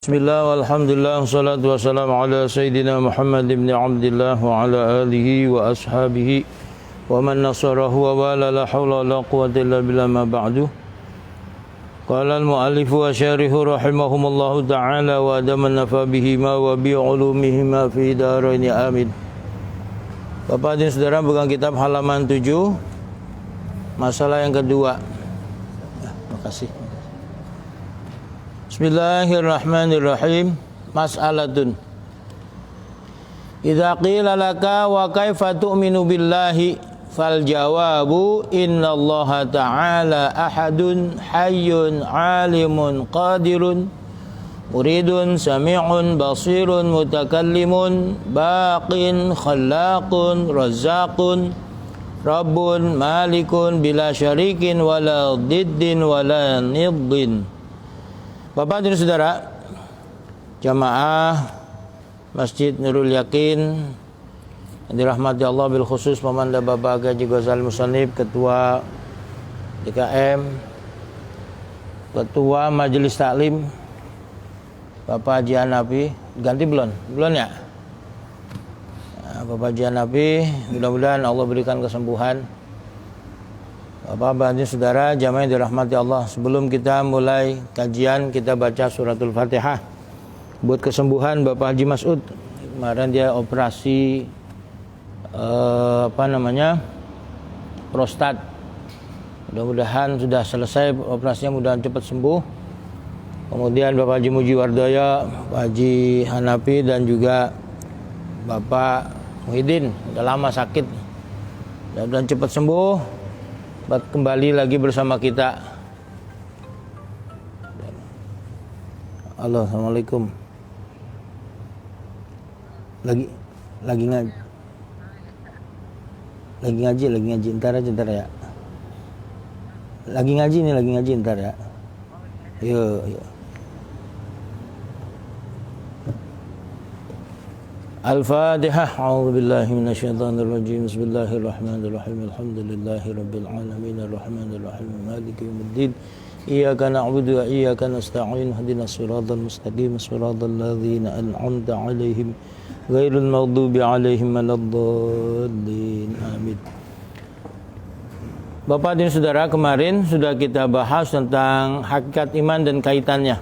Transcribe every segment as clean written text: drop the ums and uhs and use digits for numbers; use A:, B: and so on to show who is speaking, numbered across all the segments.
A: Bismillah walhamdulillah wassalatu wassalamu ala sayyidina Muhammad ibn Abdillah wa ala alihi wa ashabihi wa man nasarahu wa wala la hawla wa la quwwata illa billah ma ba'du. Qala al-mu'allifu wa syarihu rahimahumullahu ta'ala wa adaman nafa bihima wa bi'ulumihima fi daraini amin. Bapak dan saudara, pegang kitab halaman 7, masalah yang kedua. Makasih. Bismillahirrahmanirrahim. Mas'alatun. Idza qila laka wa kaifa tu'minu billahi fal jawabu innallaha ta'ala ahadun hayyun alimun qadirun muridun sami'un basirun mutakallimun baqin khallaqun razzaqun rabbun malikun bila syarikin wala diddin wala niddin. Bapak dan saudara, jamaah Masjid Nurul Yakin yang dirahmati Allah bil khusus Pemanda Bapak Gaji Ghazali Musannif, Ketua DKM, Ketua Majelis Taklim Bapak Haji Hanafi, ganti belum? Belum ya? Bapak Haji Hanafi, mudah-mudahan Allah berikan kesembuhan. Bapak dan saudara, jamaah yang dirahmati Allah, sebelum kita mulai kajian, kita baca suratul Fatihah buat kesembuhan Bapak Haji Mas'ud. Kemarin dia operasi prostat. Mudah-mudahan sudah selesai operasinya, mudah-mudahan cepat sembuh. Kemudian Bapak Haji Mujiwardoyo, Bapak Haji Hanafi, dan juga Bapak Muhyiddin, udah lama sakit, mudah-mudahan cepat sembuh, kembali lagi bersama kita. Halo, assalamualaikum. Lagi ngaji, ntar ya. Lagi ngaji ntar ya. Yuk. Al-Fatihah. A'udzubillahi minasyaitonirrajim. Bismillahirrahmanirrahim. Alhamdulillahi rabbil alamin arrahmanirrahim maliki yaumiddin. Iyyaka na'budu wa iyyaka nasta'in. Ihdinas siratal mustaqim, siratal ladzina an'amta 'alaihim ghairil maghdubi 'alaihim waladdallin. Amin. Bapak dan saudara, kemarin sudah kita bahas tentang hakikat iman dan kaitannya.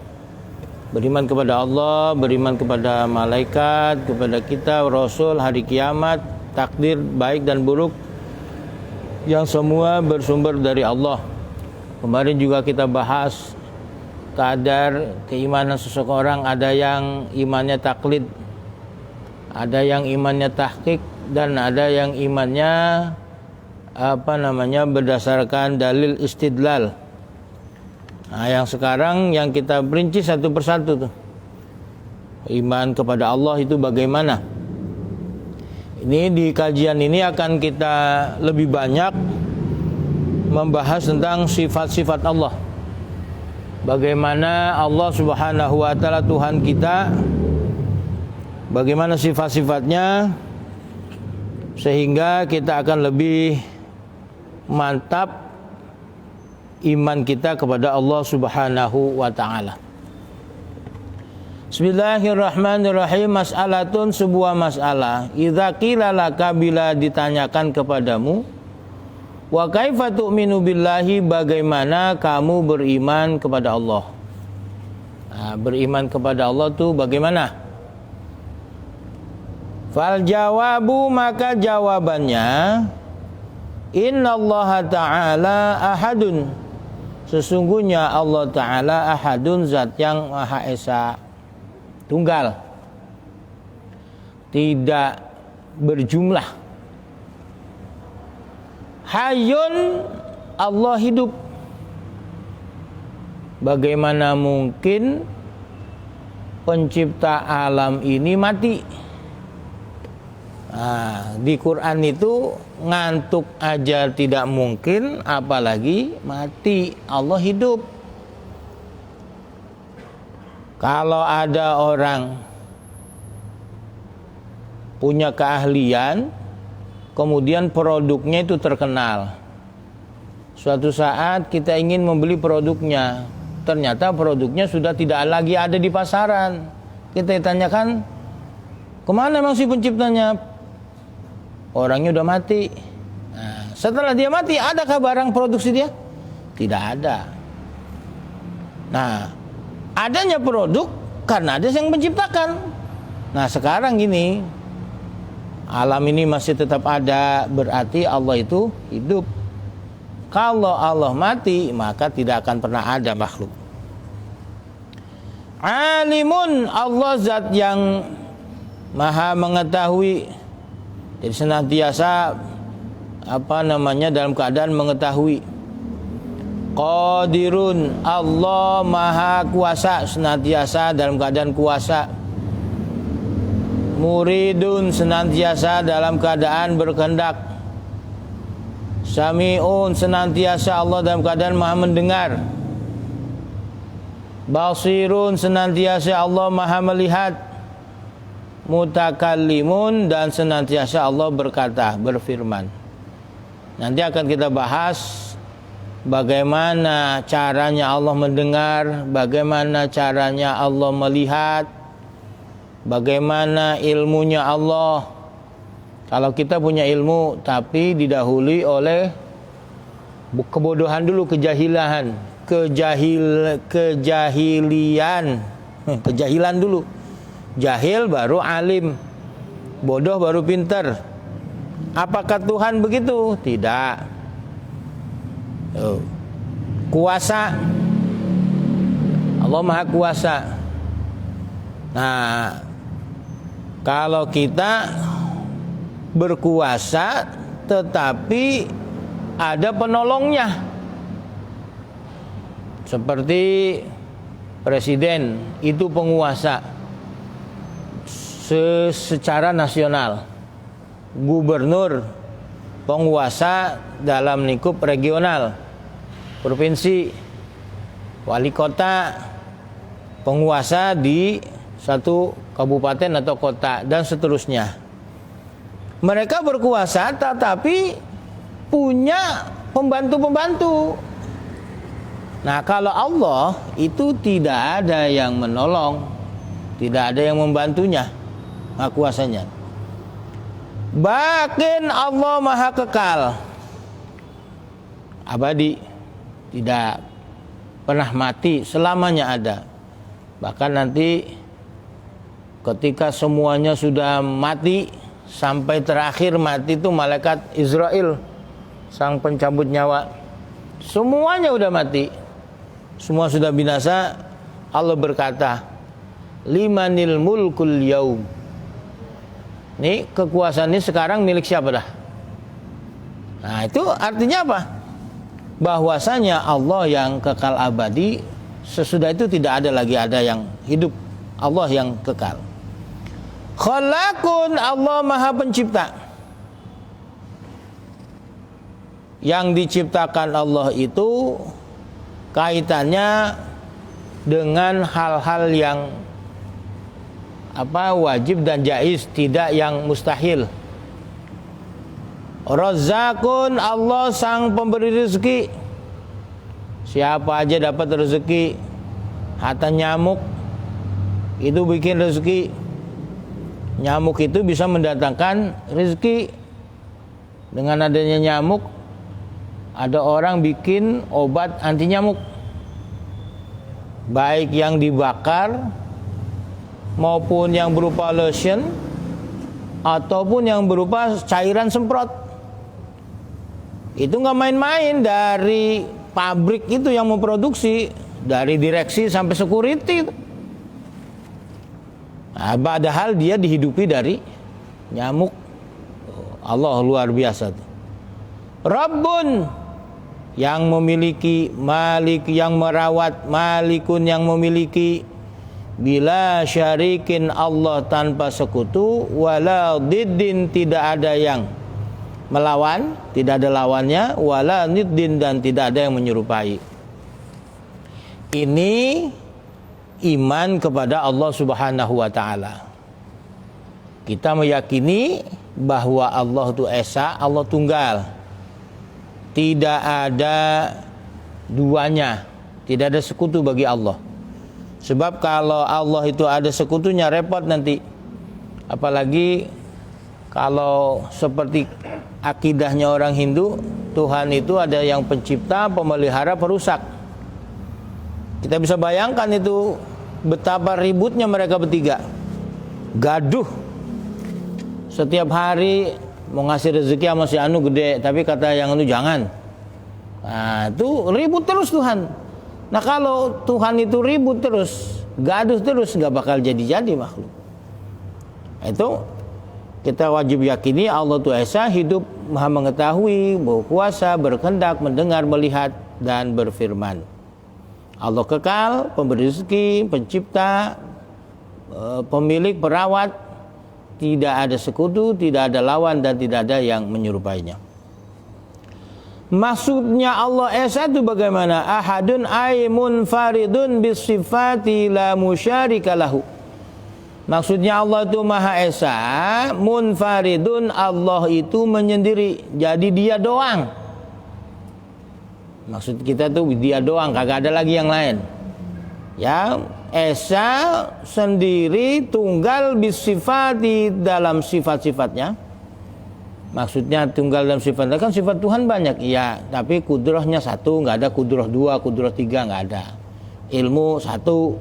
A: Beriman kepada Allah, beriman kepada malaikat, kepada kitab, rasul, hari kiamat, takdir baik dan buruk yang semua bersumber dari Allah. Kemarin juga kita bahas kadar keimanan seseorang, ada yang imannya taklid, ada yang imannya tahqiq, dan ada yang imannya berdasarkan dalil istidlal. Nah, yang sekarang yang kita perinci satu persatu tuh. Iman kepada Allah itu bagaimana? Ini di kajian ini akan kita lebih banyak membahas tentang sifat-sifat Allah. Bagaimana Allah Subhanahu wa taala Tuhan kita, bagaimana sifat-sifatnya, sehingga kita akan lebih mantap iman kita kepada Allah Subhanahu wa ta'ala. Bismillahirrahmanirrahim. Mas'alatun, sebuah masalah. Idza qila laka, bila ditanyakan kepadamu, wa kaifa tu'minu billahi, bagaimana kamu beriman kepada Allah. Nah, beriman kepada Allah itu bagaimana? Fal jawabu, maka jawabannya, innallaha ta'ala ahadun, sesungguhnya Allah Ta'ala ahadun, zat yang Maha Esa, tunggal, tidak berjumlah. Hayyun, Allah hidup. Bagaimana mungkin pencipta alam ini mati? Nah, di Quran itu ngantuk aja tidak mungkin, apalagi mati. Allah hidup. Kalau ada orang punya keahlian, kemudian produknya itu terkenal, suatu saat kita ingin membeli produknya, ternyata produknya sudah tidak lagi ada di pasaran. Kita tanyakan, kemana emang si penciptanya? Orangnya udah mati. Nah, setelah dia mati, adakah barang produksi dia? Tidak ada. Nah, adanya produk karena ada yang menciptakan. Nah, sekarang gini, alam ini masih tetap ada, berarti Allah itu hidup. Kalau Allah mati, maka tidak akan pernah ada makhluk. Alimun, Allah zat yang maha mengetahui. Jadi senantiasa dalam keadaan mengetahui. Qadirun, Allah maha kuasa, senantiasa dalam keadaan kuasa. Muridun, senantiasa dalam keadaan berkehendak. Sami'un, senantiasa Allah dalam keadaan maha mendengar. Basirun, senantiasa Allah maha melihat. Mutakallimun, dan senantiasa Allah berkata, berfirman. Nanti akan kita bahas bagaimana caranya Allah mendengar, bagaimana caranya Allah melihat, bagaimana ilmunya Allah. Kalau kita punya ilmu tapi didahului oleh kebodohan dulu, kejahilan dulu. Jahil baru alim, bodoh baru pinter. Apakah Tuhan begitu? Tidak. Kuasa, Allah maha kuasa. Nah, kalau kita berkuasa tetapi ada penolongnya, seperti presiden itu penguasa secara nasional, gubernur penguasa dalam lingkup regional, provinsi, wali kota penguasa di satu kabupaten atau kota, dan seterusnya. Mereka berkuasa tetapi punya pembantu-pembantu. Nah, kalau Allah itu tidak ada yang menolong, tidak ada yang membantunya, maha kuasanya. Bahkan Allah maha kekal, abadi, tidak pernah mati, selamanya ada. Bahkan nanti ketika semuanya sudah mati, sampai terakhir mati itu malaikat Israel, sang pencabut nyawa, semuanya udah mati, semua sudah binasa. Allah berkata, limanil mulkul yaum. Ini kekuasaan ini sekarang milik siapa dah? Nah, itu artinya apa? Bahwasanya Allah yang kekal abadi, sesudah itu tidak ada lagi ada yang hidup, Allah yang kekal. Khalaqun, Allah maha pencipta. Yang diciptakan Allah itu kaitannya dengan hal-hal yang wajib dan jaiz, tidak yang mustahil. Razzaqun, Allah sang pemberi rezeki. Siapa aja dapat rezeki. Hatta nyamuk itu bikin rezeki. Nyamuk itu bisa mendatangkan rezeki. Dengan adanya nyamuk, ada orang bikin obat anti nyamuk, baik yang dibakar maupun yang berupa lotion ataupun yang berupa cairan semprot. Itu nggak main-main, dari pabrik itu yang memproduksi, dari direksi sampai security. Nah, padahal dia dihidupi dari nyamuk. Allah luar biasa. Rabbun, yang memiliki, Malik yang merawat, Malikun yang memiliki, bila syarikin, Allah tanpa sekutu, wala diddin, tidak ada yang melawan, tidak ada lawannya, wala niddin, dan tidak ada yang menyerupai. Ini iman kepada Allah Subhanahu wa taala. Kita meyakini bahwa Allah itu esa, Allah tunggal. Tidak ada duanya, Tidak ada sekutu bagi Allah. Sebab kalau Allah itu ada sekutunya repot nanti. Apalagi kalau seperti akidahnya orang Hindu, Tuhan itu ada yang pencipta, pemelihara, perusak. Kita bisa bayangkan itu betapa ributnya mereka bertiga. Gaduh. Setiap hari mau ngasih rezeki sama si anu gede, tapi kata yang anu jangan. Nah, itu ribut terus Tuhan. Nah, kalau Tuhan itu ribut terus, gaduh terus, nggak bakal jadi-jadi makhluk. Itu kita wajib yakini Allah itu Esa, hidup, maha mengetahui, berkuasa, berkehendak, mendengar, melihat, dan berfirman. Allah kekal, pemberi rezeki, pencipta, pemilik, perawat, tidak ada sekutu, tidak ada lawan, dan tidak ada yang menyerupainya. Maksudnya Allah Esa itu bagaimana? Ahadun aimun faridun bisifati la musyarika lahu. Maksudnya Allah itu Maha Esa, munfaridun, Allah itu menyendiri, jadi dia doang. Maksud kita tuh dia doang, kagak ada lagi yang lain. Ya, Esa sendiri tunggal bisifati dalam sifat-sifatnya. Maksudnya tunggal dalam sifatnya, kan sifat Tuhan banyak, iya, tapi kudrahnya satu, nggak ada kudrah dua, kudrah tiga, nggak ada. Ilmu satu,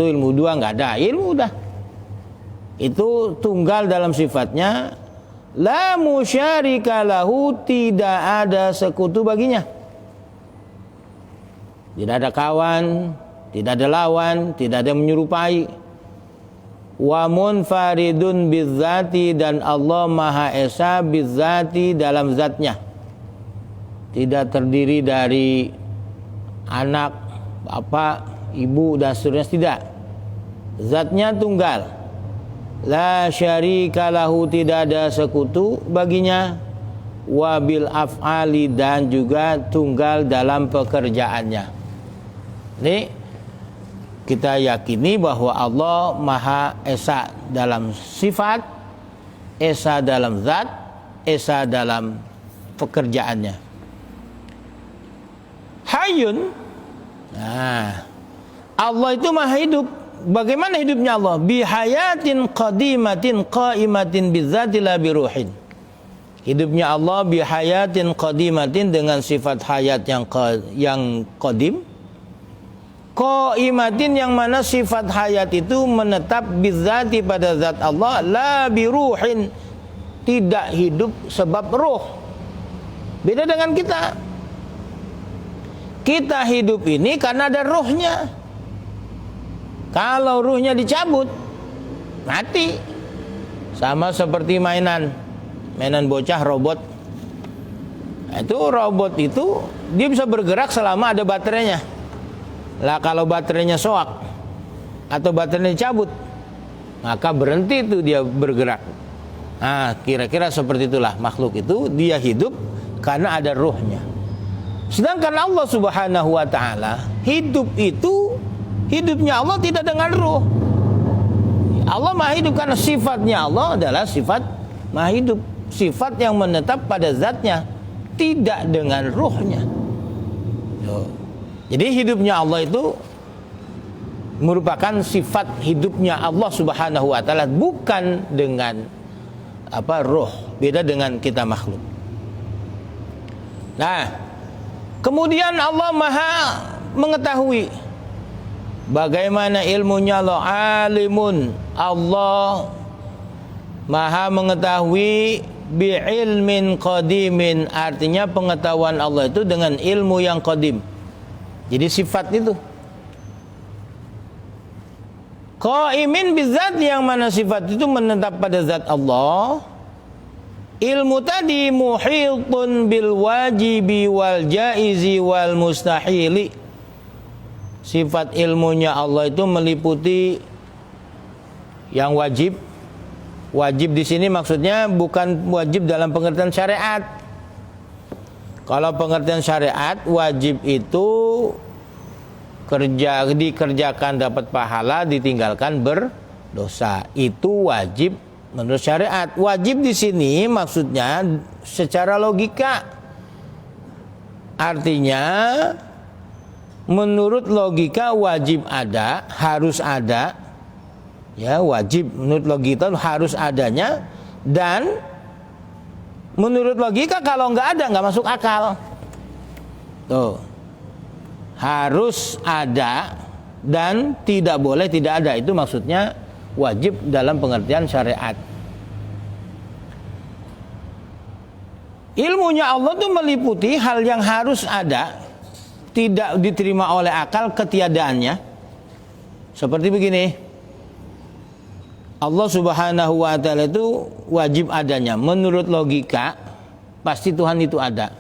A: ilmu dua, nggak ada. Ilmu udah. Itu tunggal dalam sifatnya. La musyarika lahu, tidak ada sekutu baginya. Tidak ada kawan, tidak ada lawan, tidak ada yang menyerupai. Wa munfaridun bizzati, dan Allah Maha Esa bizzati dalam zatnya. Tidak terdiri dari anak, bapak, ibu, dan seterusnya, tidak. Zatnya tunggal. La syarika lahu, tidak ada sekutu baginya. Wa bil af'ali, dan juga tunggal dalam pekerjaannya. Ini kita yakini bahwa Allah Maha Esa dalam sifat, Esa dalam zat, Esa dalam pekerjaannya. Hayyun. Nah, Allah itu Maha hidup. Bagaimana hidupnya Allah? Bihayatin qadimatin qaimatin bizzati la biruhin. Hidupnya Allah bihayatin qadimatin, dengan sifat hayat yang qadim. Qaimatin, yang mana sifat hayat itu menetap bizzati pada zat Allah, la biruhin, tidak hidup sebab ruh. Beda dengan kita. Kita hidup ini karena ada ruhnya. Kalau ruhnya dicabut, mati. Sama seperti mainan bocah, robot. Nah, itu robot itu dia bisa bergerak selama ada baterainya. Lah kalau baterainya soak atau baterainya dicabut, maka berhenti itu dia bergerak. Nah, kira-kira seperti itulah makhluk itu, dia hidup karena ada ruhnya. Sedangkan Allah Subhanahu wa taala, hidup itu, hidupnya Allah tidak dengan ruh. Allah Maha hidup karena sifatnya Allah adalah sifat Maha hidup, sifat yang menetap pada zatnya, tidak dengan ruhnya. Jadi hidupnya Allah itu merupakan sifat hidupnya Allah Subhanahu wa taala, bukan dengan ruh. Beda dengan kita makhluk. Nah, kemudian Allah Maha mengetahui. Bagaimana ilmunya Allah? Alimun. Allah Maha mengetahui bi'ilmin qadimin, artinya pengetahuan Allah itu dengan ilmu yang qadim. Jadi sifat itu qaimin bizzat, yang mana sifat itu menetap pada zat Allah. Ilmu tadi muhitun bil wajibi wal jaizi wal mustahili. Sifat ilmunya Allah itu meliputi yang wajib. Wajib di sini maksudnya bukan wajib dalam pengertian syariat. Kalau pengertian syariat, wajib itu dikerjakan dapat pahala, ditinggalkan berdosa. Itu wajib menurut syariat. Wajib di sini maksudnya secara logika. Artinya menurut logika wajib ada, harus ada. Ya, wajib menurut logika harus adanya, dan menurut logika kalau nggak ada nggak masuk akal. Tuh. Harus ada dan tidak boleh tidak ada, itu maksudnya wajib dalam pengertian syariat. Ilmunya Allah itu meliputi hal yang harus ada, tidak diterima oleh akal ketiadaannya. Seperti begini, Allah Subhanahu wa ta'ala itu wajib adanya. Menurut logika pasti Tuhan itu ada.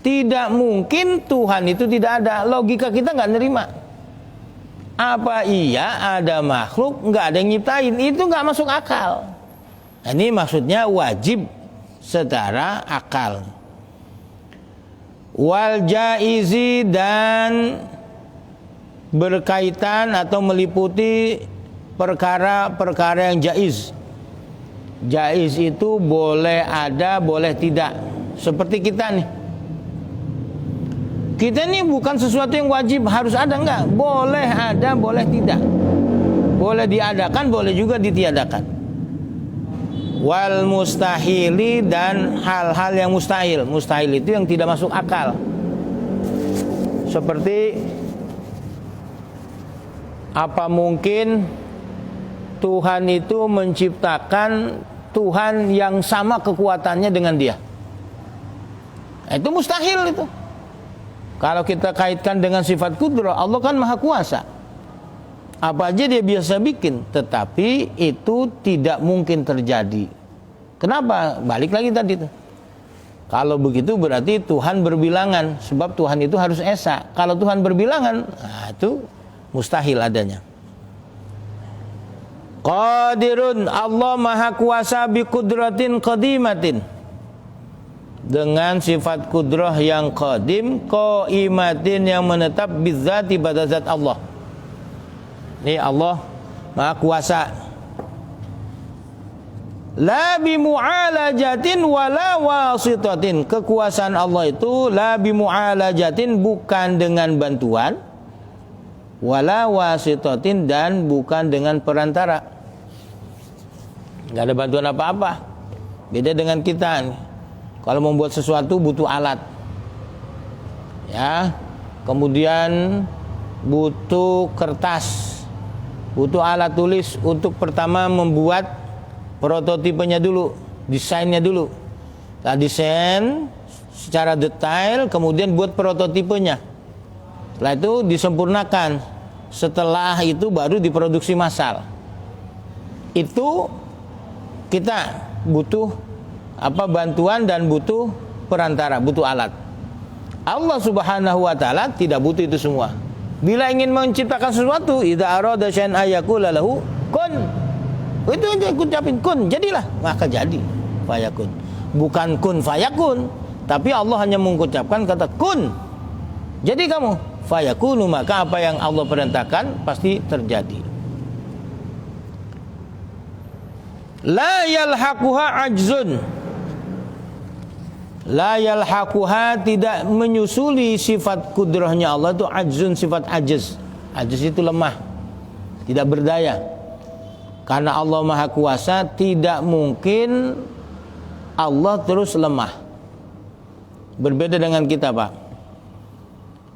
A: Tidak mungkin Tuhan itu tidak ada. Logika kita nggak nerima. Apa iya ada makhluk nggak ada yang nyiptain? Itu nggak masuk akal. Nah, ini maksudnya wajib secara akal. Wal jaizi, dan berkaitan atau meliputi perkara-perkara yang jaiz. Jaiz itu boleh ada, boleh tidak. Seperti kita nih. Kita ini bukan sesuatu yang wajib harus ada, enggak. Boleh ada, boleh tidak. Boleh diadakan, boleh juga ditiadakan. Wal mustahili, dan hal-hal yang mustahil. Mustahil itu yang tidak masuk akal. Seperti apa mungkin Tuhan itu menciptakan Tuhan yang sama kekuatannya dengan dia? Itu mustahil itu. Kalau kita kaitkan dengan sifat kudrah, Allah kan maha kuasa. Apa aja dia biasa bikin, tetapi itu tidak mungkin terjadi. Kenapa? Balik lagi tadi tuh. Kalau begitu berarti Tuhan berbilangan, sebab Tuhan itu harus esa. Kalau Tuhan berbilangan, nah itu mustahil adanya. Qadirun, Allah maha kuasa bi kudratin qadimatin, dengan sifat kudrah yang qadim, qaimatin yang menetap bizzati pada zat Allah. Ini Allah maha kuasa. La bi mu'alajatin wala wasitatin. Kekuasaan Allah itu la bi mu'alajatin, bukan dengan bantuan, wala wasitatin, dan bukan dengan perantara. Enggak ada bantuan apa-apa. Beda dengan kita nih. Kalau membuat sesuatu butuh alat, ya, kemudian butuh kertas, butuh alat tulis untuk pertama membuat prototipenya dulu, desainnya dulu. Nah, desain secara detail, kemudian buat prototipenya. Setelah itu disempurnakan. Setelah itu baru diproduksi massal. Itu kita butuh bantuan dan butuh perantara, butuh alat. Allah Subhanahu wa ta'ala tidak butuh itu semua. Bila ingin menciptakan sesuatu, idza arada syai'an ayaqula lahu kun. Itu aja ucapin kun, jadilah, maka jadi. Fayakun. Bukan kun fayakun, tapi Allah hanya mengucapkan kata kun. Jadi kamu, fayakunu, maka apa yang Allah perintahkan pasti terjadi. La yalhaquha ajzun. La yalhaquha, tidak menyusuli sifat kudrahnya Allah itu ajzun, sifat ajiz. Ajiz itu lemah, tidak berdaya. Karena Allah maha kuasa, tidak mungkin Allah terus lemah. Berbeda dengan kita, Pak.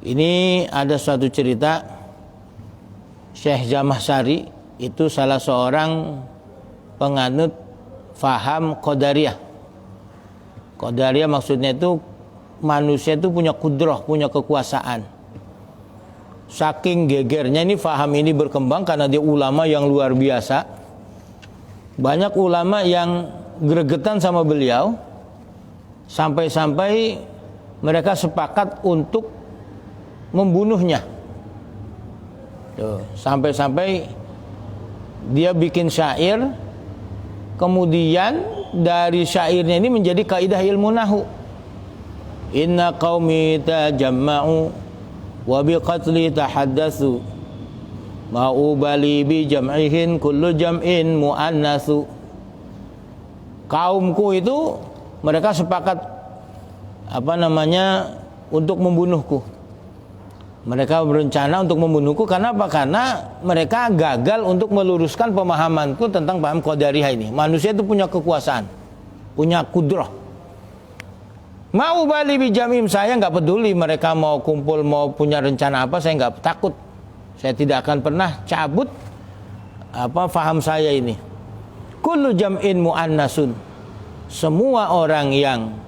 A: Ini ada suatu cerita, Syekh Jamahsari itu salah seorang penganut faham Qadariyah. Qadariyah maksudnya itu manusia itu punya kudrah, punya kekuasaan. Saking gegernya ini faham ini berkembang karena dia ulama yang luar biasa. Banyak ulama yang gregetan sama beliau, sampai-sampai mereka sepakat untuk membunuhnya. Tuh, sampai-sampai dia bikin syair, kemudian dari syairnya ini menjadi kaidah ilmu nahwu. Inna qaumi tajamma'u wa biqatli tahaddatsu ma'ubali bi jam'ihin kullu jam'in mu'annasu. Kaumku itu mereka sepakat untuk membunuhku. Mereka berencana untuk membunuhku karena apa? Karena mereka gagal untuk meluruskan pemahamanku tentang paham qadariyah ini. Manusia itu punya kekuasaan, punya kudrah. Mau bali bijamim, saya nggak peduli mereka mau kumpul, mau punya rencana apa, saya nggak takut. Saya tidak akan pernah cabut faham saya ini. Kullu jam'in mu'annasun. Semua orang yang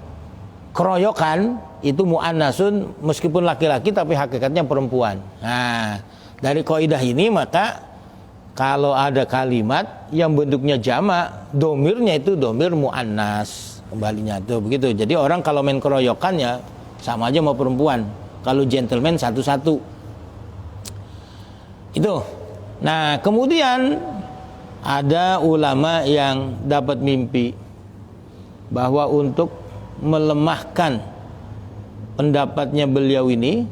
A: keroyokan itu mu'annasun, meskipun laki-laki tapi hakikatnya perempuan. Nah, dari kaidah ini maka kalau ada kalimat yang bentuknya jamak, domirnya itu domir mu'annas, kembalinya tuh begitu. Jadi orang kalau main keroyokannya sama aja mau perempuan. Kalau gentleman satu-satu. Itu. Nah, kemudian ada ulama yang dapat mimpi bahwa untuk melemahkan pendapatnya beliau ini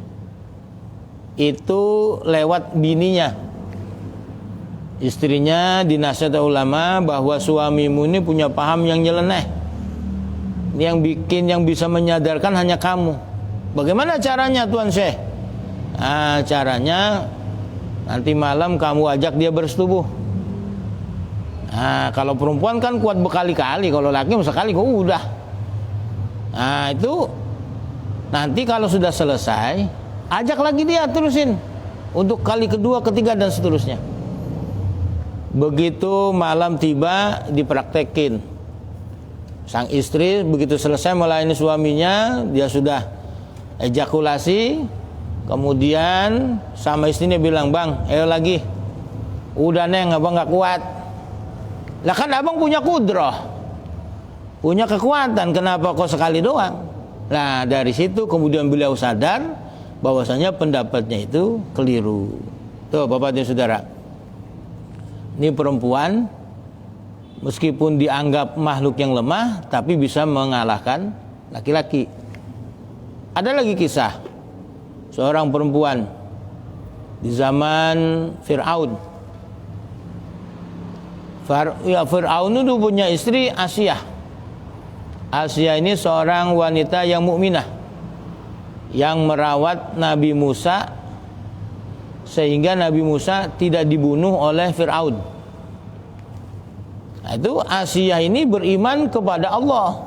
A: itu lewat bininya. Istrinya dinasihat ulama bahwa suamimu ini punya paham yang nyeleneh. Yang bisa menyadarkan hanya kamu. Bagaimana caranya Tuan Syekh? Nah, caranya nanti malam kamu ajak dia bersetubuh. Nah, kalau perempuan kan kuat berkali-kali, kalau laki sekali kok udah. Nah, itu nanti kalau sudah selesai, ajak lagi dia terusin untuk kali kedua, ketiga dan seterusnya. Begitu malam tiba dipraktekin. Sang istri begitu selesai melayani suaminya, dia sudah ejakulasi, kemudian sama istrinya bilang, "Bang, ayo lagi. Udah neng, abang gak kuat." Lah kan abang punya kudrah, punya kekuatan, kenapa kok sekali doang? Nah, dari situ kemudian beliau sadar bahwasanya pendapatnya itu keliru. Tuh Bapak dan Saudara, ini perempuan meskipun dianggap makhluk yang lemah tapi bisa mengalahkan laki-laki. Ada lagi kisah seorang perempuan di zaman Fir'aun. Fir'aun itu punya istri Asiyah. Asiyah ini seorang wanita yang mukminah yang merawat Nabi Musa sehingga Nabi Musa tidak dibunuh oleh Fir'aun. Nah, itu Asiyah ini beriman kepada Allah,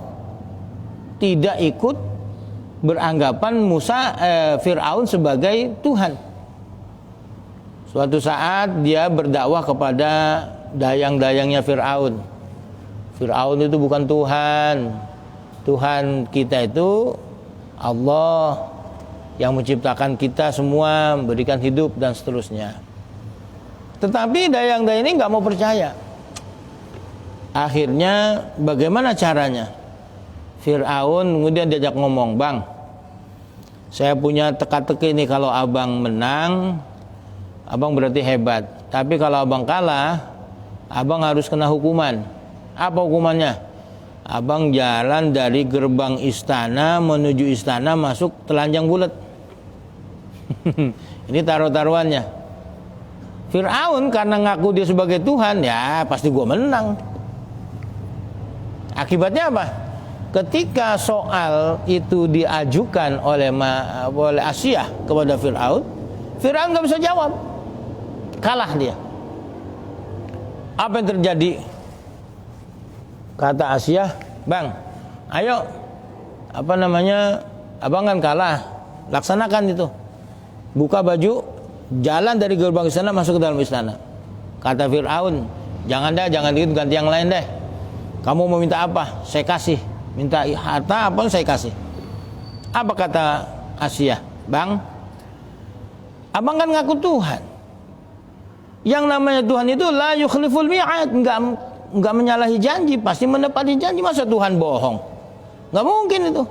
A: tidak ikut beranggapan Fir'aun sebagai Tuhan. Suatu saat dia berdakwah kepada dayang-dayangnya Fir'aun. Fir'aun itu bukan Tuhan. Tuhan kita itu Allah yang menciptakan kita semua, memberikan hidup dan seterusnya. Tetapi dayang-dayang ini nggak mau percaya. Akhirnya bagaimana caranya? Fir'aun kemudian diajak ngomong, "Bang, saya punya teka-teki nih, kalau abang menang, abang berarti hebat. Tapi kalau abang kalah, abang harus kena hukuman." Apa hukumannya? Abang jalan dari gerbang istana menuju istana masuk telanjang bulat. Ini taruh-taruhannya. Fir'aun karena ngaku dia sebagai Tuhan, ya pasti gua menang. Akibatnya apa? Ketika soal itu diajukan oleh Asiyah kepada Fir'aun, Fir'aun gak bisa jawab. Kalah dia. Apa yang terjadi? Kata Asiyah, "Bang, ayo, abang kan kalah, laksanakan itu. Buka baju, jalan dari gerbang istana masuk ke dalam istana." Kata Fir'aun, "Jangan gitu, ganti yang lain deh. Kamu mau minta apa? Saya kasih. Minta harta apa saya kasih." Apa kata Asiyah? "Bang, abang kan ngaku Tuhan. Yang namanya Tuhan itu la yukhliful mi'ad, enggak menyalahi janji, pasti menepati janji. Masa Tuhan bohong? Enggak mungkin itu."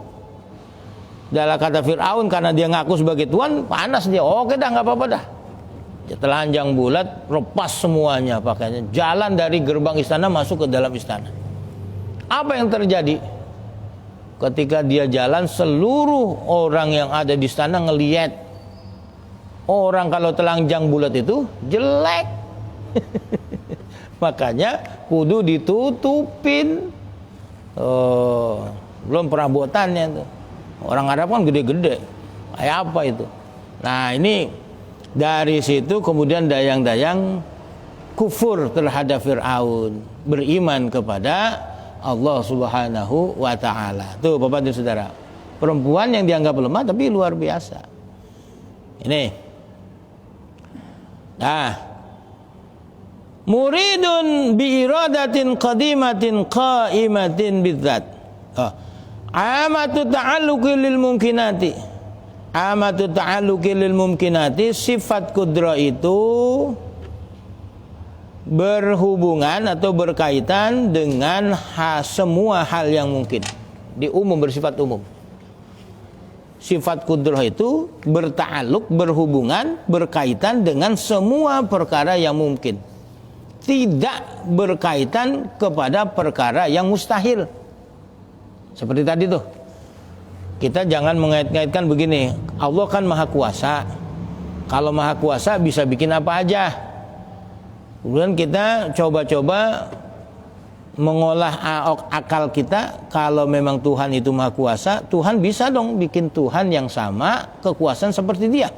A: Dalam kata Fir'aun, karena dia ngaku sebagai Tuhan, panas dia. "Oke dah, enggak apa-apa dah." Dia telanjang bulat, lepas semuanya pakainya, jalan dari gerbang istana masuk ke dalam istana. Apa yang terjadi? Ketika dia jalan, seluruh orang yang ada di istana ngelihat. Orang kalau telanjang bulat itu jelek. Makanya kudu ditutupin. Belum perabotannya tuh. Orang Arab kan gede-gede. Kayak apa itu? Nah, ini dari situ kemudian dayang-dayang kufur terhadap Fir'aun, beriman kepada Allah Subhanahu wa ta'ala. Tuh Bapak dan Saudara, perempuan yang dianggap lemah tapi luar biasa. Ini. Nah, muridun bi iradatin qadimatin qaimatin bidzat. Amatu ta'alluqi lil mumkinati. Amatu ta'alluqi lil mumkinati, sifat kudrah itu berhubungan atau berkaitan dengan semua hal yang mungkin. Di umum, bersifat umum. Sifat kudrah itu berta'alluq, berhubungan, berkaitan dengan semua perkara yang mungkin. Tidak berkaitan kepada perkara yang mustahil. Seperti tadi tuh, kita jangan mengait-ngaitkan begini, Allah kan maha kuasa. Kalau maha kuasa bisa bikin apa aja. Kemudian kita coba-coba mengolah akal kita, kalau memang Tuhan itu maha kuasa, Tuhan bisa dong bikin Tuhan yang sama kekuasaan seperti dia.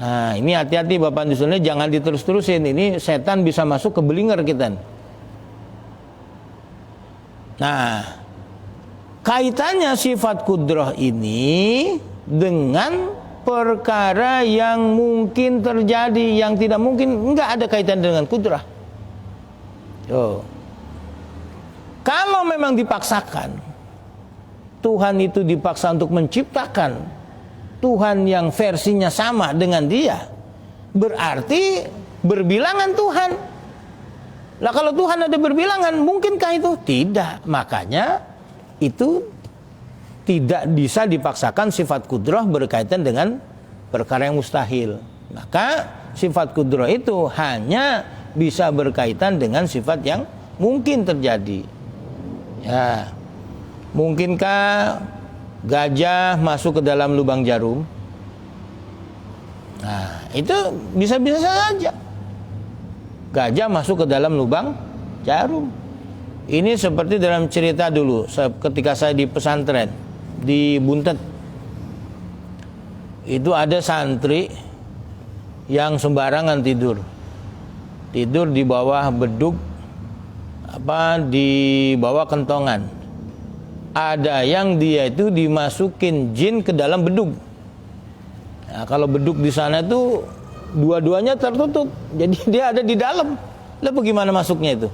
A: Nah, ini hati-hati Bapak Ibu sekalian, jangan diterus-terusin. Ini setan bisa masuk ke belinger kita. Nah, kaitannya sifat kudrah ini dengan perkara yang mungkin terjadi, yang tidak mungkin enggak ada kaitan dengan kudrah. Kalau memang dipaksakan, Tuhan itu dipaksa untuk menciptakan Tuhan yang versinya sama dengan dia, berarti berbilangan Tuhan. Lah kalau Tuhan ada berbilangan, mungkinkah itu? Tidak. Makanya itu tidak bisa dipaksakan sifat kudrah berkaitan dengan perkara yang mustahil. Maka sifat kudrah itu hanya bisa berkaitan dengan sifat yang mungkin terjadi. Ya, mungkinkah gajah masuk ke dalam lubang jarum? Nah, itu bisa-bisa saja. Gajah masuk ke dalam lubang jarum. Ini seperti dalam cerita dulu ketika saya di pesantren di Buntet. Itu ada santri yang sembarangan tidur di bawah beduk, di bawah kentongan. Ada yang dia itu dimasukin jin ke dalam beduk. Nah, kalau beduk di sana itu dua-duanya tertutup, jadi dia ada di dalam. Lah bagaimana masuknya itu?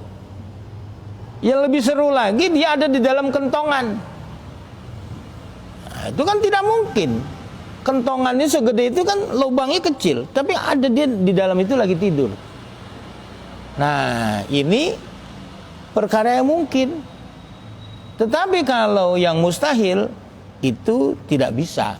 A: Yang lebih seru lagi, dia ada di dalam kentongan. Nah, itu kan tidak mungkin. Kentongannya segede itu kan, lubangnya kecil, tapi ada dia di dalam itu lagi tidur. Nah, ini perkara yang mungkin. Tetapi kalau yang mustahil itu tidak bisa.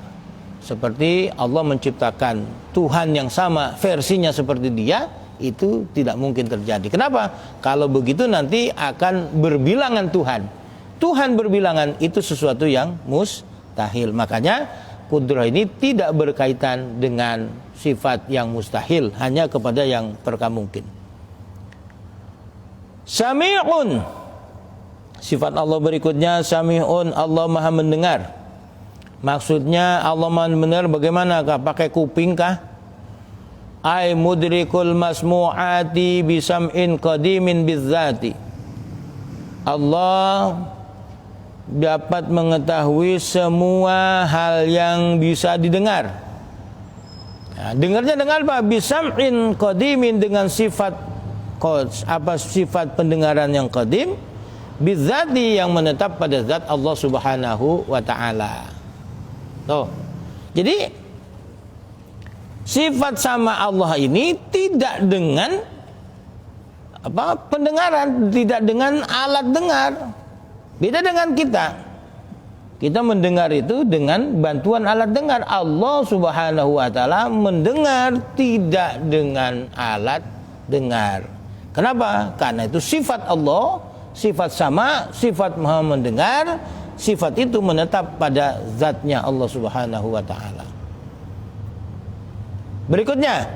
A: Seperti Allah menciptakan Tuhan yang sama, versinya seperti dia, itu tidak mungkin terjadi. Kenapa? Kalau begitu nanti akan berbilangan Tuhan. Tuhan berbilangan itu sesuatu yang mustahil. Makanya kudrah ini tidak berkaitan dengan sifat yang mustahil, hanya kepada yang perkara mungkin. Sami'un, sifat Allah berikutnya Sami'un, Allah maha mendengar. Maksudnya Allah maha mendengar bagaimanakah? Pakai kuping kah? Ay mudrikul masmu'ati bisam'in qadimin bizzati. Allah dapat mengetahui semua hal yang bisa didengar. Nah, dengarnya dengan apa? Bisam'in qadimin, dengan sifat pendengaran yang qadim, bizzati yang menetap pada zat Allah Subhanahu wa taala. Tuh. Jadi sifat sama Allah ini tidak dengan pendengaran, tidak dengan alat dengar. Beda dengan kita. Kita mendengar itu dengan bantuan alat dengar. Allah Subhanahu wa taala mendengar tidak dengan alat dengar. Kenapa? Karena itu sifat Allah, sifat sama, sifat maha mendengar, sifat itu menetap pada zatnya Allah Subhanahu wa taala. Berikutnya,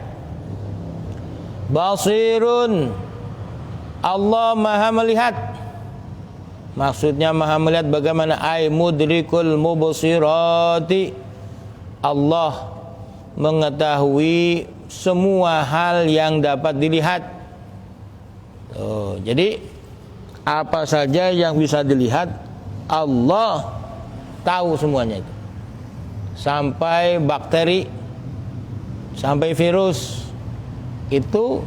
A: basirun, Allah maha melihat. Maksudnya maha melihat bagaimana? Ay mudrikul mubsirati, Allah mengetahui semua hal yang dapat dilihat. Jadi apa saja yang bisa dilihat, Allah tahu semuanya itu. Sampai bakteri, sampai virus, itu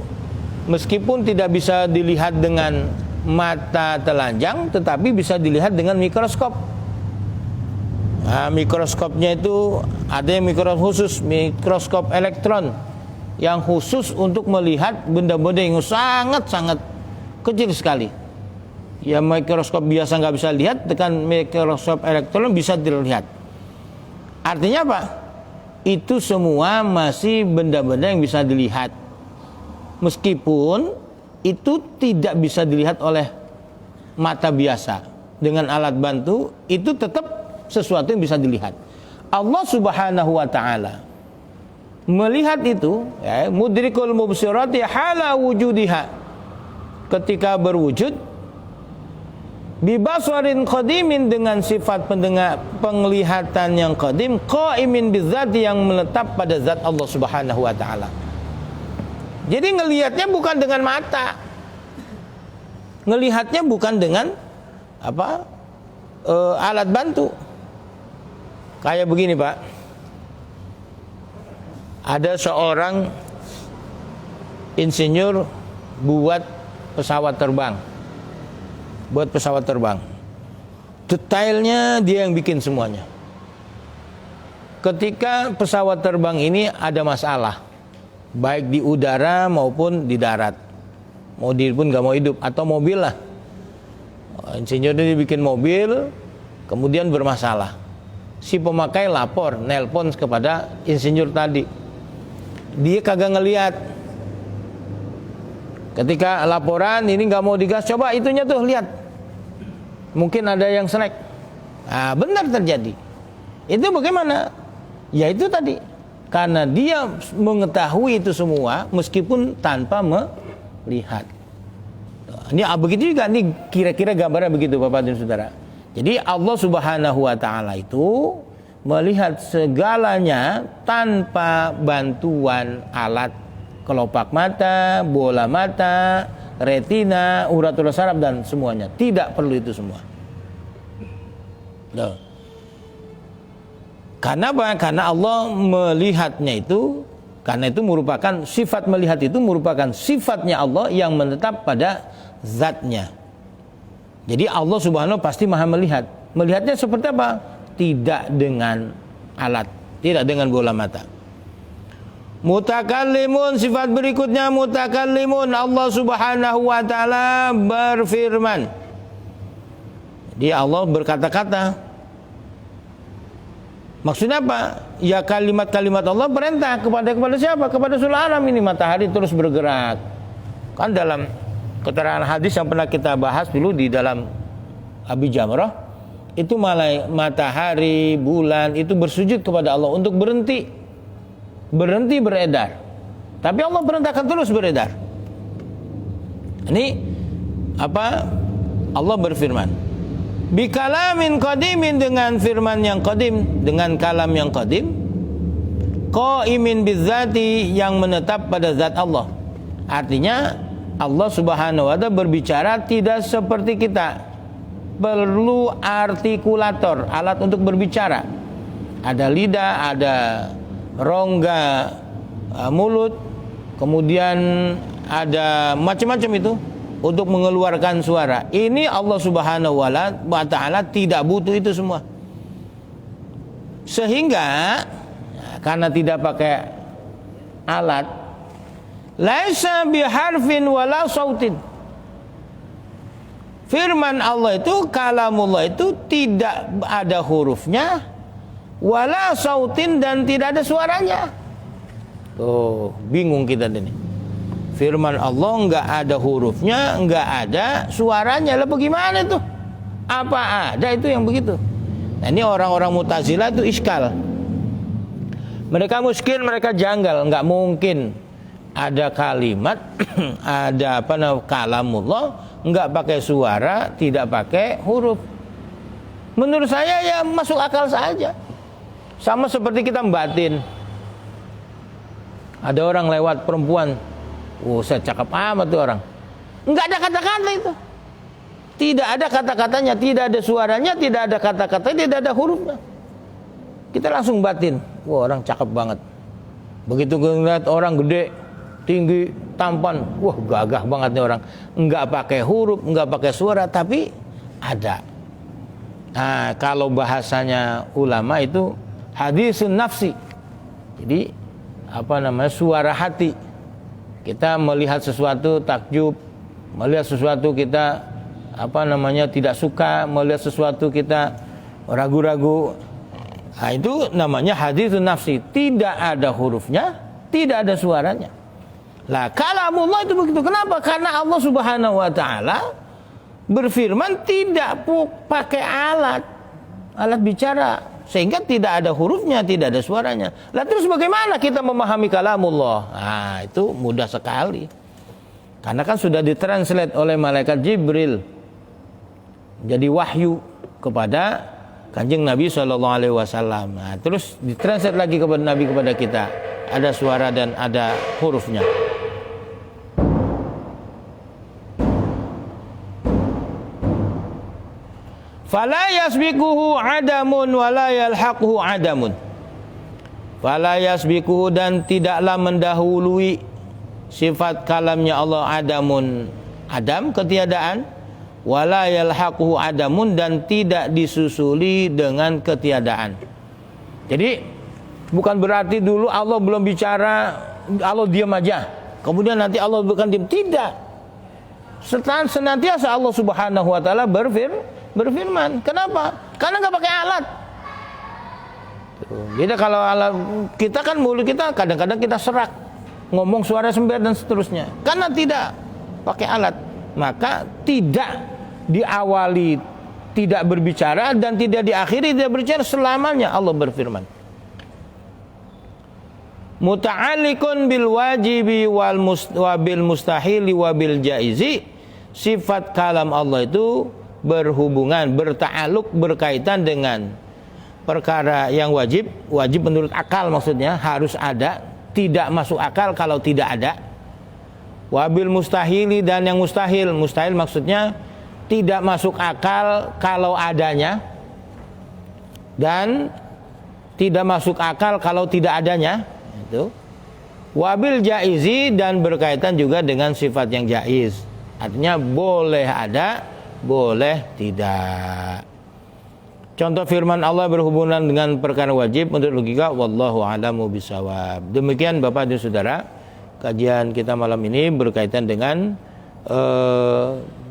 A: meskipun tidak bisa dilihat dengan mata telanjang, tetapi bisa dilihat dengan mikroskop. Nah, mikroskopnya itu ada yang mikroskop khusus, mikroskop elektron, yang khusus untuk melihat benda-benda yang sangat-sangat kecil sekali. Ya mikroskop biasa nggak bisa lihat, dengan mikroskop elektron bisa dilihat. Artinya apa? Itu semua masih benda-benda yang bisa dilihat. Meskipun itu tidak bisa dilihat oleh mata biasa, dengan alat bantu itu tetap sesuatu yang bisa dilihat. Allah Subhanahu wa taala melihat itu, ya, mudrikul mubsirati hala wujudiha, ketika berwujud, bibasarin qadimin, dengan sifat penglihatan yang qadim, qaimin bizati, yang menetap pada zat Allah Subhanahu wa taala. Jadi ngelihatnya bukan dengan mata, ngelihatnya bukan dengan alat bantu. Kayak begini, Pak, ada seorang insinyur buat pesawat terbang, detailnya dia yang bikin semuanya. Ketika pesawat terbang ini ada masalah, baik di udara maupun di darat, mau dia pun nggak mau hidup, atau mobil lah, insinyur ini bikin mobil kemudian bermasalah, si pemakai lapor, nelpon kepada insinyur tadi, dia kagak ngelihat. Ketika laporan ini nggak mau digas, coba itunya tuh lihat, mungkin ada yang snack. Nah, benar terjadi. Itu bagaimana? Ya itu tadi, karena dia mengetahui itu semua meskipun tanpa melihat. Ini begitu juga, ini kira-kira gambarnya begitu, Bapak dan Saudara. Jadi Allah Subhanahu wa taala itu melihat segalanya tanpa bantuan alat, kelopak mata, bola mata, retina, uratul saraf, dan semuanya. Tidak perlu itu semua. Loh. Karena apa? Karena Allah melihatnya itu, karena itu merupakan sifat melihat, itu merupakan sifatnya Allah yang menetap pada zatnya. Jadi Allah Subhanahu pasti maha melihat. Melihatnya seperti apa? Tidak dengan alat, tidak dengan bola mata. Mutakallimun, sifat berikutnya mutakallimun, Allah Subhanahu wa taala berfirman. Jadi Allah berkata-kata. Maksudnya apa? Ya kalimat-kalimat Allah perintah kepada siapa? Kepada seluruh alam ini. Matahari terus bergerak. Kan dalam keterangan hadis yang pernah kita bahas dulu di dalam Abi Jamrah, itu matahari, bulan itu bersujud kepada Allah untuk berhenti beredar. Tapi Allah perintahkan terus beredar. Ini apa? Allah berfirman, bikalamin qadimin, dengan firman yang qadim, dengan kalam yang qadim, qaimin bizzati, yang menetap pada zat Allah. Artinya Allah Subhanahu wa taala berbicara tidak seperti kita, perlu artikulator, alat untuk berbicara. Ada lidah, ada rongga mulut, kemudian ada macam-macam itu untuk mengeluarkan suara. Ini Allah Subhanahu wa taala tidak butuh itu semua. Sehingga karena tidak pakai alat, laisa biharfin wala sautin. Firman Allah itu, kalamullah itu tidak ada hurufnya, wala sautin, dan tidak ada suaranya. Tuh, bingung kita ini. Firman Allah enggak ada hurufnya, enggak ada suaranya. Lah bagaimana itu? Apa ada itu yang begitu? Nah, ini orang-orang Mu'tazilah itu iskal. Mereka muskil, mereka janggal, enggak mungkin ada kalimat ada kalamullah enggak pakai suara, tidak pakai huruf. Menurut saya ya masuk akal saja. Sama seperti kita membatin. Ada orang lewat perempuan, saya cakep amat tuh orang. Enggak ada kata-kata itu. Tidak ada kata-katanya, tidak ada suaranya, tidak ada kata-katanya, tidak ada hurufnya. Kita langsung batin, wah orang cakep banget. Begitu ngeliat orang gede, tinggi, tampan, wah gagah banget nih orang. Enggak pakai huruf, enggak pakai suara, tapi ada. Nah, kalau bahasanya ulama itu hadisun nafsi. Jadi suara hati. Kita melihat sesuatu takjub, melihat sesuatu kita tidak suka, melihat sesuatu kita ragu-ragu. Nah, itu namanya hadisun nafsi. Tidak ada hurufnya, tidak ada suaranya. Lah, kalamullah itu begitu. Kenapa? Karena Allah Subhanahu wa taala berfirman tidak pakai alat bicara, sehingga tidak ada hurufnya, tidak ada suaranya. Lah terus bagaimana kita memahami kalamullah? Nah, itu mudah sekali. Karena kan sudah ditranslate oleh malaikat Jibril. Jadi wahyu kepada Kanjeng Nabi SAW. Nah, terus ditranslate lagi kepada Nabi, kepada kita. Ada suara dan ada hurufnya. Fala yasbiquhu adamun wala yalhaquhu adamun. Fala yasbiquhu, dan tidaklah mendahului sifat kalamnya Allah adamun, adam, ketiadaan, wala yalhaquhu adamun, dan tidak disusuli dengan ketiadaan. Jadi bukan berarti dulu Allah belum bicara, Allah diam aja, kemudian nanti Allah bukan diam. Tidak. Senantiasa Allah Subhanahu wa taala berfirman. Kenapa? Karena nggak pakai alat. Beda kalau alat kita kan, mulut kita kadang-kadang kita serak, ngomong suara sember dan seterusnya. Karena tidak pakai alat, maka tidak diawali tidak berbicara dan tidak diakhiri tidak berbicara, selamanya Allah berfirman. Muta'alliqun bil wajibi wabil mustahili wabil jaizi. Sifat kalam Allah itu berhubungan, berta'aluk, berkaitan dengan perkara yang wajib menurut akal, maksudnya harus ada, tidak masuk akal kalau tidak ada. Wabil mustahili, dan yang mustahil maksudnya tidak masuk akal kalau adanya, dan tidak masuk akal kalau tidak adanya. Itu wabil jaizi, dan berkaitan juga dengan sifat yang jaiz, artinya boleh ada, boleh tidak. Contoh firman Allah berhubungan dengan perkara wajib menurut logika, wallahu a'lamu bishawab. Demikian Bapak dan Saudara, kajian kita malam ini berkaitan dengan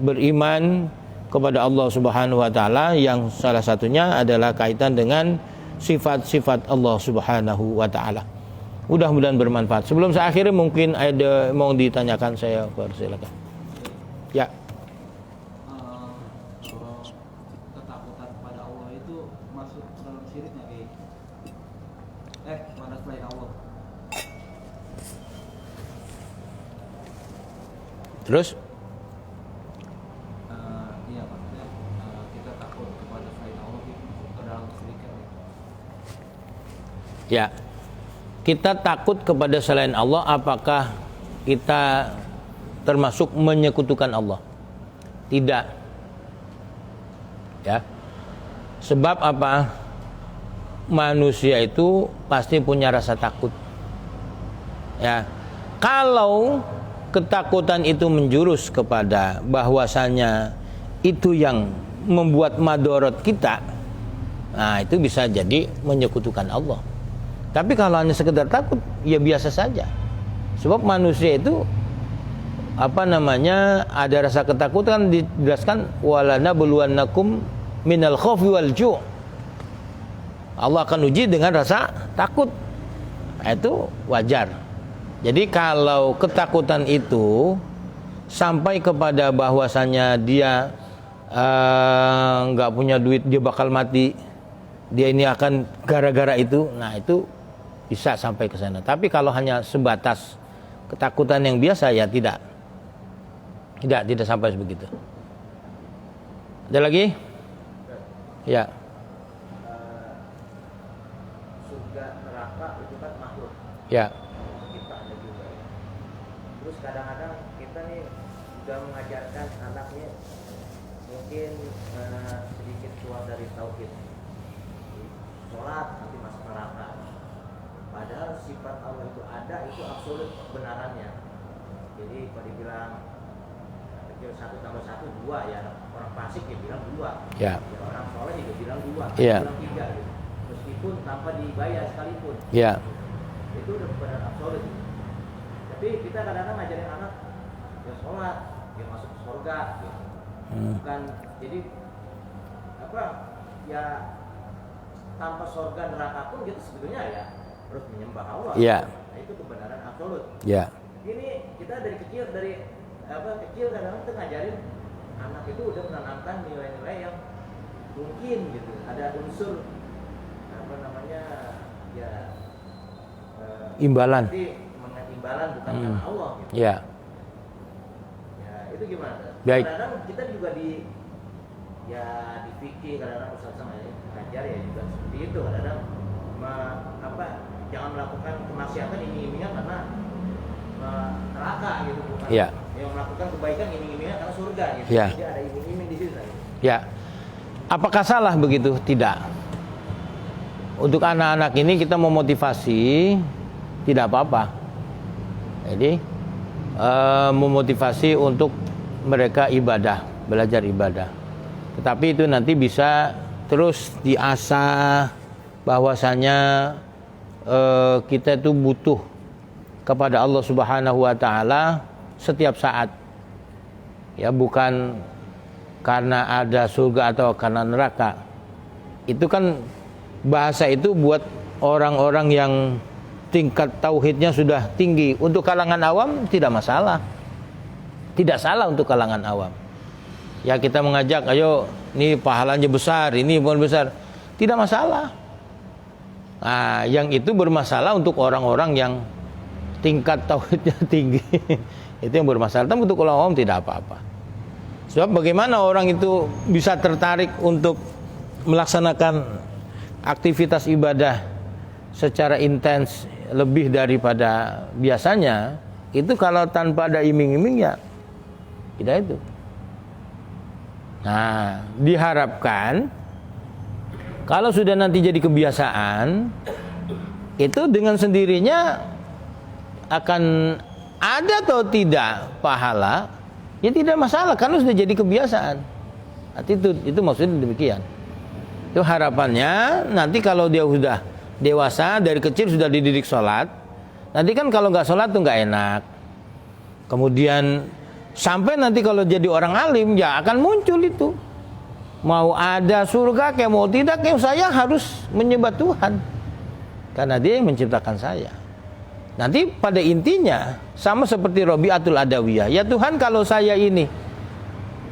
A: beriman kepada Allah Subhanahu wa taala, yang salah satunya adalah kaitan dengan sifat-sifat Allah Subhanahu wa taala. Mudah-mudahan bermanfaat. Sebelum saya akhiri, mungkin ada mau ditanyakan, saya persilakan. Ya.
B: Ketakutan pada Allah itu masuk dalam syirik nggak? Pada selain Allah.
A: Terus?
B: Iya, maksudnya kita takut kepada selain Allah itu masuk ke dalam syirik.
A: Ya. Kita takut kepada selain Allah, apakah kita termasuk menyekutukan Allah? Tidak. Ya. Sebab apa? Manusia itu pasti punya rasa takut. Ya. Kalau ketakutan itu menjurus kepada bahwasanya itu yang membuat madorot kita, nah itu bisa jadi menyekutukan Allah. Tapi kalau hanya sekedar takut, ya biasa saja. Sebab manusia itu ada rasa ketakutan, dijelaskan walana buluwannakum minal khaufi wal ju'. Allah akan uji dengan rasa takut. Nah, itu wajar. Jadi kalau ketakutan itu sampai kepada bahwasanya dia nggak punya duit, dia bakal mati, dia ini akan gara-gara itu, nah itu bisa sampai ke sana. Tapi kalau hanya sebatas ketakutan yang biasa, ya tidak sampai begitu. Ada lagi? Ya.
B: Surga neraka itu kan makhluk.
A: Ya.
B: Kita
C: sudah mengajarkan anaknya mungkin sedikit keluar dari tauhid, sholat nanti masuk neraka. Padahal sifat Allah itu ada, itu absolut kebenarannya. Jadi kalau dibilang kecil 1 tambah 1 2 ya, orang fasik ya bilang 2,
A: Ya.
C: ya, orang soleh juga bilang 2,
A: Ya.
C: bilang 3 gitu. Meskipun tanpa dibayar sekalipun.
A: Ya.
C: Itu udah kebenaran absolut. Tapi kita kadang-kadang ngajarin anak ya sholat, dia masuk surga gitu. Bukan, jadi apa ya, tanpa surga neraka pun kita sebetulnya ya harus menyembah Allah.
A: Ya.
C: Nah, itu kebenaran absolut.
A: Ya.
C: Ini kita dari kecil kadang-kadang kita ngajarin anak itu udah menanamkan nilai-nilai yang mungkin gitu ada unsur apa namanya ya
A: Imbalan.
C: nanti imbalan bukan karena Allah gitu.
A: Ya.
C: Ya itu gimana?
A: Baik.
C: Kadang-kadang kita juga di fikih kadang-kadang Ustaz sama ngajar ya juga seperti itu, kadang-kadang jangan melakukan kemaksiatan iming-imingnya karena neraka gitu, bukan.
A: Ya.
C: Yang melakukan kebaikan iming-imingnya karena surga gitu.
A: Ya.
C: Jadi ada iming-iming di situ.
A: Ya. Apakah salah begitu? Tidak. Untuk anak-anak ini kita memotivasi, tidak apa-apa. Jadi memotivasi untuk mereka ibadah, belajar ibadah. Tetapi itu nanti bisa terus diasah bahwasanya kita itu butuh kepada Allah Subhanahu wa taala setiap saat. Ya, bukan karena ada surga atau karena neraka. Itu kan bahasa itu buat orang-orang yang tingkat tauhidnya sudah tinggi. Untuk kalangan awam tidak masalah. Tidak salah untuk kalangan awam. Ya, kita mengajak, ayo, ini pahalanya besar, ini bukan besar. Tidak masalah. Nah, yang itu bermasalah untuk orang-orang yang tingkat tauhidnya tinggi. Itu yang bermasalah. Tapi untuk ulama awam tidak apa-apa. Sebab bagaimana orang itu bisa tertarik untuk melaksanakan aktivitas ibadah secara intens lebih daripada biasanya, itu kalau tanpa ada iming-iming ya tidak itu. Nah, diharapkan kalau sudah nanti jadi kebiasaan, itu dengan sendirinya akan ada atau tidak pahala, ya tidak masalah karena sudah jadi kebiasaan. Itu maksudnya demikian. Itu harapannya nanti kalau dia sudah dewasa, dari kecil sudah dididik sholat, nanti kan kalau nggak sholat tuh nggak enak. Kemudian sampai nanti kalau jadi orang alim ya akan muncul itu. Mau ada surga kayak mau tidak kayak saya harus menyembah Tuhan. Karena dia yang menciptakan saya. Nanti pada intinya sama seperti Rabi'atul Adawiyah. Ya Tuhan, kalau saya ini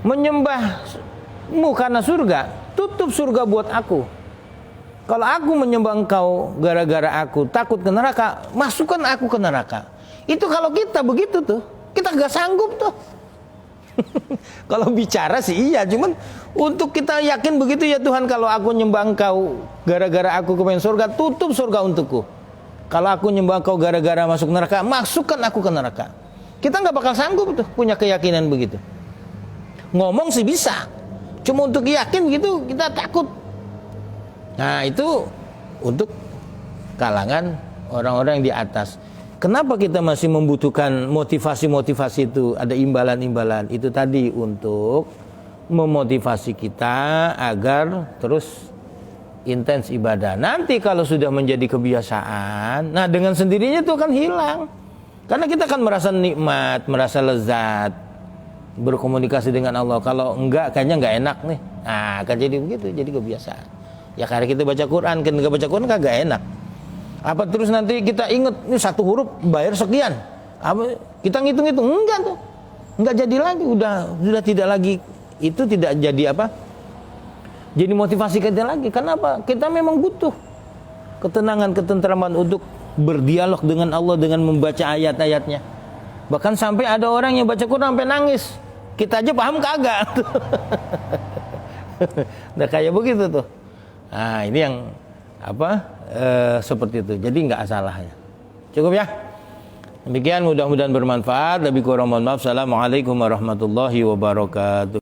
A: menyembahmu karena surga, tutup surga buat aku. Kalau aku menyembah engkau gara-gara aku takut ke neraka, masukkan aku ke neraka. Itu kalau kita begitu tuh, kita gak sanggup tuh. Kalau bicara sih iya, cuman untuk kita yakin begitu, ya Tuhan, kalau aku nyembah engkau gara-gara aku kepengen surga, tutup surga untukku. Kalau aku nyembah engkau gara-gara masuk neraka, masukkan aku ke neraka. Kita gak bakal sanggup tuh punya keyakinan begitu. Ngomong sih bisa, cuma untuk yakin begitu kita takut. Nah, itu untuk kalangan orang-orang yang di atas. Kenapa kita masih membutuhkan motivasi-motivasi itu, ada imbalan-imbalan itu tadi untuk memotivasi kita agar terus intens ibadah. Nanti kalau sudah menjadi kebiasaan, nah dengan sendirinya itu akan hilang. Karena kita akan merasa nikmat, merasa lezat berkomunikasi dengan Allah. Kalau enggak, kayaknya enggak enak nih. Nah, akan jadi begitu, jadi kebiasaan. Ya karena kita baca Quran, kan enggak baca Quran kagak enak. Apa terus nanti kita ingat ini satu huruf bayar sekian? Apa kita ngitung-ngitung? Enggak tuh. Enggak jadi lagi, sudah tidak lagi, itu tidak jadi apa? Jadi motivasi kita lagi. Kenapa? Kita memang butuh ketenangan, ketentraman untuk berdialog dengan Allah dengan membaca ayat-ayatnya. Bahkan sampai ada orang yang baca Quran sampai nangis. Kita aja paham kagak. Nah, kayak begitu tuh. Nah, ini yang apa? Seperti itu. Jadi nggak salahnya. Cukup ya. Demikian, mudah-mudahan bermanfaat. Lebih kurang mohon maaf. Assalamualaikum warahmatullahi wabarakatuh.